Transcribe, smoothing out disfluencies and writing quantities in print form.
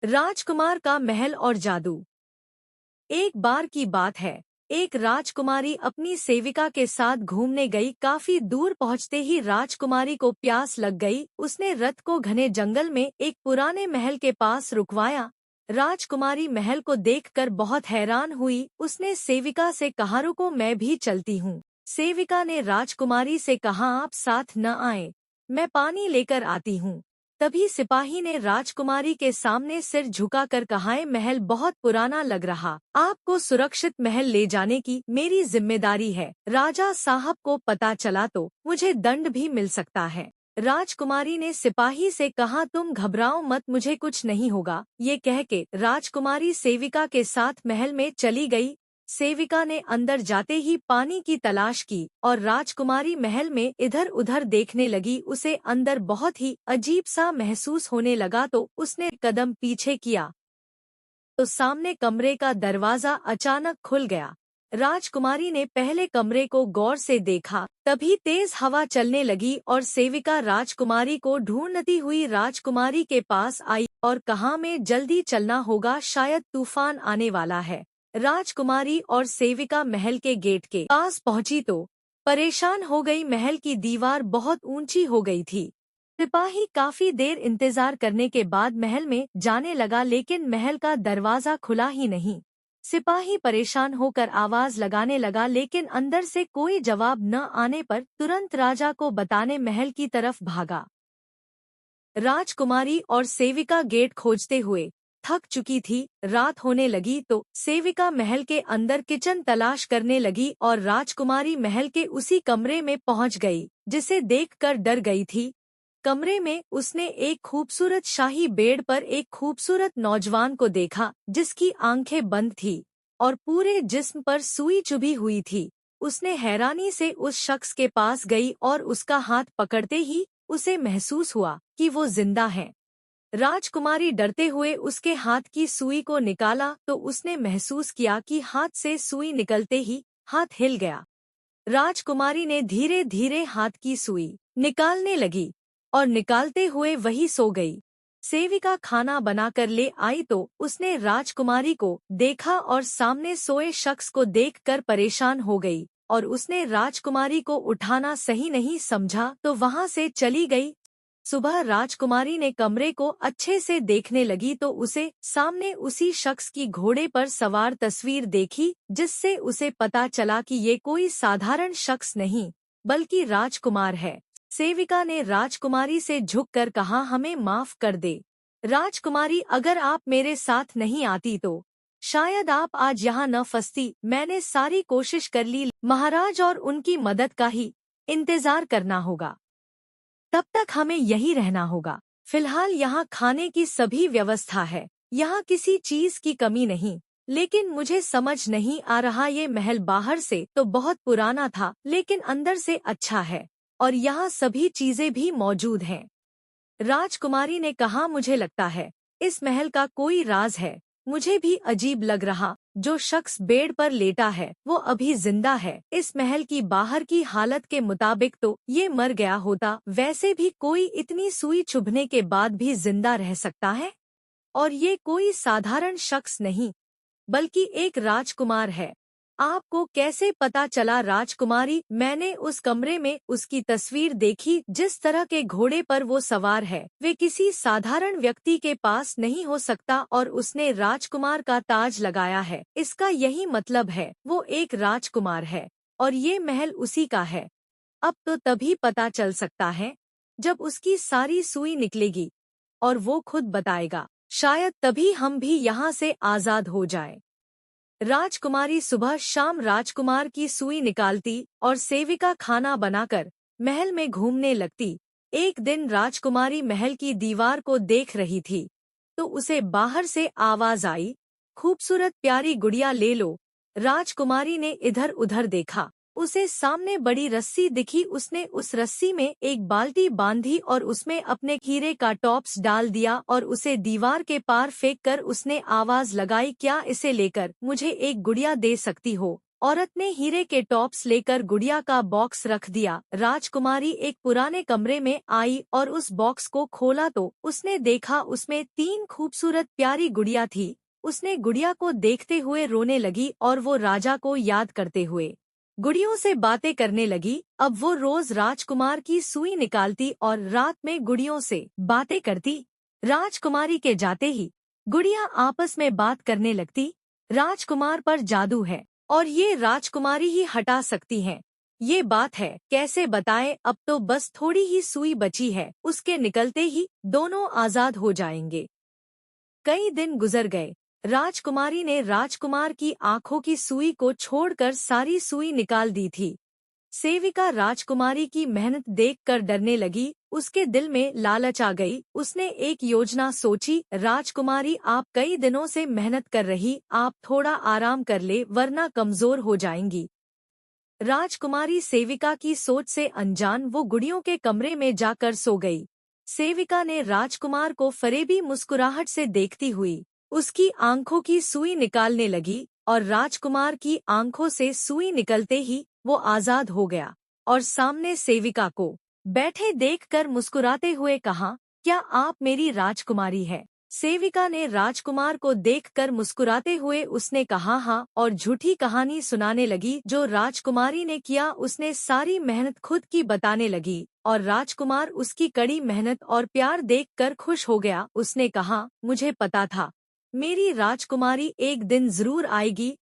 राजकुमार का महल और जादू। एक बार की बात है, एक राजकुमारी अपनी सेविका के साथ घूमने गई। काफी दूर पहुंचते ही राजकुमारी को प्यास लग गई। उसने रथ को घने जंगल में एक पुराने महल के पास रुकवाया। राजकुमारी महल को देखकर बहुत हैरान हुई। उसने सेविका से कहा, रुको, मैं भी चलती हूँ। सेविका ने राजकुमारी से कहा, आप साथ न आए, मैं पानी लेकर आती हूँ। तभी सिपाही ने राजकुमारी के सामने सिर झुकाकर कहा, महल बहुत पुराना लग रहा, आपको सुरक्षित महल ले जाने की मेरी जिम्मेदारी है। राजा साहब को पता चला तो मुझे दंड भी मिल सकता है। राजकुमारी ने सिपाही से कहा, तुम घबराओ मत, मुझे कुछ नहीं होगा। ये कह के राजकुमारी सेविका के साथ महल में चली गई। सेविका ने अंदर जाते ही पानी की तलाश की और राजकुमारी महल में इधर उधर देखने लगी। उसे अंदर बहुत ही अजीब सा महसूस होने लगा तो उसने कदम पीछे किया तो सामने कमरे का दरवाजा अचानक खुल गया। राजकुमारी ने पहले कमरे को गौर से देखा, तभी तेज हवा चलने लगी और सेविका राजकुमारी को ढूंढती हुई राजकुमारी के पास आई और कहा, मैं जल्दी चलना होगा, शायद तूफान आने वाला है। राजकुमारी और सेविका महल के गेट के पास पहुंची तो परेशान हो गई। महल की दीवार बहुत ऊंची हो गई थी। सिपाही काफी देर इंतजार करने के बाद महल में जाने लगा, लेकिन महल का दरवाजा खुला ही नहीं। सिपाही परेशान होकर आवाज लगाने लगा, लेकिन अंदर से कोई जवाब न आने पर तुरंत राजा को बताने महल की तरफ भागा। राजकुमारी और सेविका गेट खोजते हुए थक चुकी थी। रात होने लगी तो सेविका महल के अंदर किचन तलाश करने लगी और राजकुमारी महल के उसी कमरे में पहुंच गई जिसे देखकर डर गई थी। कमरे में उसने एक खूबसूरत शाही बेड पर एक खूबसूरत नौजवान को देखा जिसकी आंखें बंद थी और पूरे जिस्म पर सुई चुभी हुई थी। उसने हैरानी से उस शख्स के पास गई और उसका हाथ पकड़ते ही उसे महसूस हुआ कि वो जिंदा है। राजकुमारी डरते हुए उसके हाथ की सुई को निकाला तो उसने महसूस किया कि हाथ से सुई निकलते ही हाथ हिल गया। राजकुमारी ने धीरे धीरे हाथ की सुई निकालने लगी और निकालते हुए वही सो गई। सेविका खाना बनाकर ले आई तो उसने राजकुमारी को देखा और सामने सोए शख्स को देखकर परेशान हो गई और उसने राजकुमारी को उठाना सही नहीं समझा तो वहां से चली गई। सुबह राजकुमारी ने कमरे को अच्छे से देखने लगी तो उसे सामने उसी शख्स की घोड़े पर सवार तस्वीर देखी, जिससे उसे पता चला कि ये कोई साधारण शख्स नहीं बल्कि राजकुमार है। सेविका ने राजकुमारी से झुककर कहा, हमें माफ कर दे राजकुमारी, अगर आप मेरे साथ नहीं आती तो शायद आप आज यहाँ न फंसती। मैंने सारी कोशिश कर ली, महाराज और उनकी मदद का ही इंतजार करना होगा। तब तक हमें यही रहना होगा। फिलहाल यहाँ खाने की सभी व्यवस्था है, यहाँ किसी चीज की कमी नहीं। लेकिन मुझे समझ नहीं आ रहा, ये महल बाहर से तो बहुत पुराना था लेकिन अंदर से अच्छा है और यहाँ सभी चीजें भी मौजूद हैं। राजकुमारी ने कहा, मुझे लगता है इस महल का कोई राज है। मुझे भी अजीब लग रहा, जो शख्स बेड पर लेटा है वो अभी जिंदा है। इस महल की बाहर की हालत के मुताबिक तो ये मर गया होता। वैसे भी कोई इतनी सुई चुभने के बाद भी जिंदा रह सकता है और ये कोई साधारण शख्स नहीं बल्कि एक राजकुमार है। आपको कैसे पता चला राजकुमारी? मैंने उस कमरे में उसकी तस्वीर देखी, जिस तरह के घोड़े पर वो सवार है वे किसी साधारण व्यक्ति के पास नहीं हो सकता और उसने राजकुमार का ताज लगाया है। इसका यही मतलब है वो एक राजकुमार है और ये महल उसी का है। अब तो तभी पता चल सकता है जब उसकी सारी सुई निकलेगी और वो खुद बताएगा, शायद तभी हम भी यहाँ से आजाद हो जाए। राजकुमारी सुबह शाम राजकुमार की सुई निकालती और सेविका खाना बनाकर महल में घूमने लगती। एक दिन राजकुमारी महल की दीवार को देख रही थी तो उसे बाहर से आवाज आई, खूबसूरत प्यारी गुड़िया ले लो। राजकुमारी ने इधर उधर देखा, उसे सामने बड़ी रस्सी दिखी। उसने उस रस्सी में एक बाल्टी बांधी और उसमें अपने हीरे का टॉप्स डाल दिया और उसे दीवार के पार फेंक कर उसने आवाज लगाई, क्या इसे लेकर मुझे एक गुड़िया दे सकती हो? औरत ने हीरे के टॉप्स लेकर गुड़िया का बॉक्स रख दिया। राजकुमारी एक पुराने कमरे में आई और उस बॉक्स को खोला तो उसने देखा उसमें 3 खूबसूरत प्यारी गुड़िया थी। उसने गुड़िया को देखते हुए रोने लगी और वो राजा को याद करते हुए गुड़ियों से बातें करने लगी। अब वो रोज राजकुमार की सुई निकालती और रात में गुड़ियों से बातें करती। राजकुमारी के जाते ही गुड़िया आपस में बात करने लगती। राजकुमार पर जादू है और ये राजकुमारी ही हटा सकती हैं। ये बात है, कैसे बताएं, अब तो बस थोड़ी ही सुई बची है, उसके निकलते ही दोनों आजाद हो जाएंगे। कई दिन गुजर गए। राजकुमारी ने राजकुमार की आंखों की सुई को छोड़कर सारी सुई निकाल दी थी। सेविका राजकुमारी की मेहनत देखकर डरने लगी। उसके दिल में लालच आ गई। उसने एक योजना सोची। राजकुमारी, आप कई दिनों से मेहनत कर रही, आप थोड़ा आराम कर ले वरना कमजोर हो जाएंगी। राजकुमारी सेविका की सोच से अनजान वो गुड़ियों के कमरे में जाकर सो गई। सेविका ने राजकुमार को फरेबी मुस्कुराहट से देखती हुई उसकी आंखों की सुई निकालने लगी और राजकुमार की आंखों से सुई निकलते ही वो आजाद हो गया और सामने सेविका को बैठे देखकर मुस्कुराते हुए कहा, क्या आप मेरी राजकुमारी है? सेविका ने राजकुमार को देखकर मुस्कुराते हुए उसने कहा हाँ और झूठी कहानी सुनाने लगी। जो राजकुमारी ने किया उसने सारी मेहनत खुद की बताने लगी और राजकुमार उसकी कड़ी मेहनत और प्यार देखकर खुश हो गया। उसने कहा, मुझे पता था मेरी राजकुमारी एक दिन जरूर आएगी